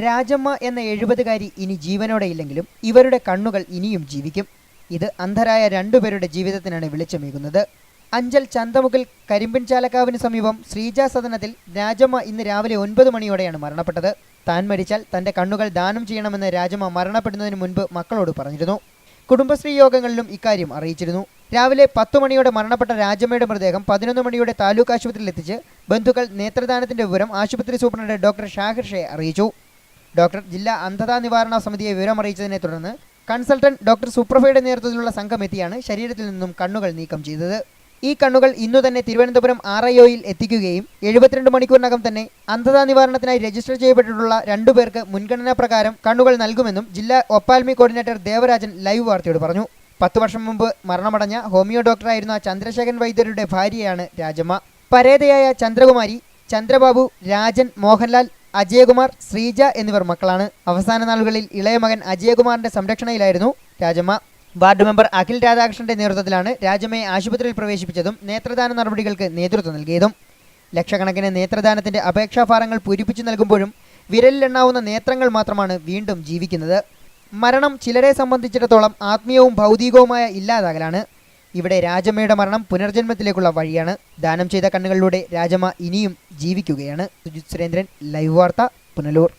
രാജമ്മ എന്ന 70കാരി ഇനി ജീവനോടെയില്ലെങ്കിലും ഇവരുടെ കണ്ണുകൾ ഇനിയും ജീവിക്കും. ഇത് അന്ധരായ രണ്ടുപേരുടെ ജീവിതത്തിനാണ് വെളിച്ചമേകുന്നത്. അഞ്ചൽ ചന്തമുക്കിൽ കരിമ്പിൻചാലക്കാവിന് സമീപം ശ്രീജ സദനത്തിൽ രാജമ്മ ഇന്ന് രാവിലെ 9 മണിയോടെയാണ് മരണപ്പെട്ടത്. താൻ മരിച്ചാൽ തന്റെ കണ്ണുകൾ ദാനം ചെയ്യണമെന്ന് രാജമ്മ മരണപ്പെടുന്നതിന് മുൻപ് മക്കളോട് പറഞ്ഞിരുന്നു. കുടുംബശ്രീ യോഗങ്ങളിലും ഇക്കാര്യം അറിയിച്ചിരുന്നു. രാവിലെ 10 മണിയോടെ മരണപ്പെട്ട രാജമ്മയുടെ മൃതദേഹം 11 മണിയോടെ താലൂക്ക് ആശുപത്രിയിൽ എത്തിച്ച് ബന്ധുക്കൾ നേത്രദാനത്തിന്റെ വിവരം ആശുപത്രി സൂപ്രണ്ട് ഡോക്ടർ ഷാഹിർ ഷേ അറിയിച്ചു. ഡോക്ടർ ജില്ലാ അന്ധതാ നിവാരണ സമിതിയെ വിവരം അറിയിച്ചതിനെ തുടർന്ന് കൺസൾട്ടന്റ് ഡോക്ടർ സുപ്രഭയുടെ നേതൃത്വത്തിലുള്ള സംഘം എത്തിയാണ് ശരീരത്തിൽ നിന്നും കണ്ണുകൾ നീക്കം ചെയ്തത്. ഈ കണ്ണുകൾ ഇന്നു തന്നെ തിരുവനന്തപുരം RIOയിൽ എത്തിക്കുകയും 72 മണിക്കൂറിനകം തന്നെ അന്ധതാ നിവാരണത്തിനായി രജിസ്റ്റർ ചെയ്യപ്പെട്ടിട്ടുള്ള 2 പേർക്ക് മുൻഗണനാ പ്രകാരം കണ്ണുകൾ നൽകുമെന്നും ജില്ലാ ഒപ്പാൽമി കോർഡിനേറ്റർ ദേവരാജൻ ലൈവ് വാർത്തയോട് പറഞ്ഞു. 10 വർഷം മുമ്പ് മരണമടഞ്ഞ ഹോമിയോ ഡോക്ടറായിരുന്ന ചന്ദ്രശേഖരൻ വൈദ്യരുടെ ഭാര്യയാണ് രാജമ്മ. പരേതയായ ചന്ദ്രകുമാരി, ചന്ദ്രബാബു, രാജൻ, മോഹൻലാൽ, അജയകുമാർ, ശ്രീജ എന്നിവർ മക്കളാണ്. അവസാന നാളുകളിൽ ഇളയ മകൻ അജയകുമാറിന്റെ സംരക്ഷണയിലായിരുന്നു രാജമ്മ. വാർഡ് മെമ്പർ അഖിൽ രാധാകൃഷ്ണന്റെ നേതൃത്വത്തിലാണ് രാജമ്മയെ ആശുപത്രിയിൽ പ്രവേശിപ്പിച്ചതും നേത്രദാന നടപടികൾക്ക് നേതൃത്വം നൽകിയതും. ലക്ഷക്കണക്കിന് നേത്രദാനത്തിന്റെ അപേക്ഷാഫാറങ്ങൾ പൂരിപ്പിച്ചു നൽകുമ്പോഴും വിരലിലെണ്ണാവുന്ന നേത്രങ്ങൾ മാത്രമാണ് വീണ്ടും ജീവിക്കുന്നത്. മരണം ചിലരെ സംബന്ധിച്ചിടത്തോളം ആത്മീയവും ഭൗതികവുമായ ഇല്ലാതാകലാണ്. ഇവിടെ രാജമ്മയുടെ മരണം പുനർജന്മത്തിലേക്കുള്ള വഴിയാണ്. ദാനം ചെയ്ത കണ്ണുകളിലൂടെ രാജമ്മ ഇനിയും ജീവിക്കുകയാണ്. സുജിത് സുരേന്ദ്രൻ, ലൈവ് വാർത്ത, പുനലൂർ.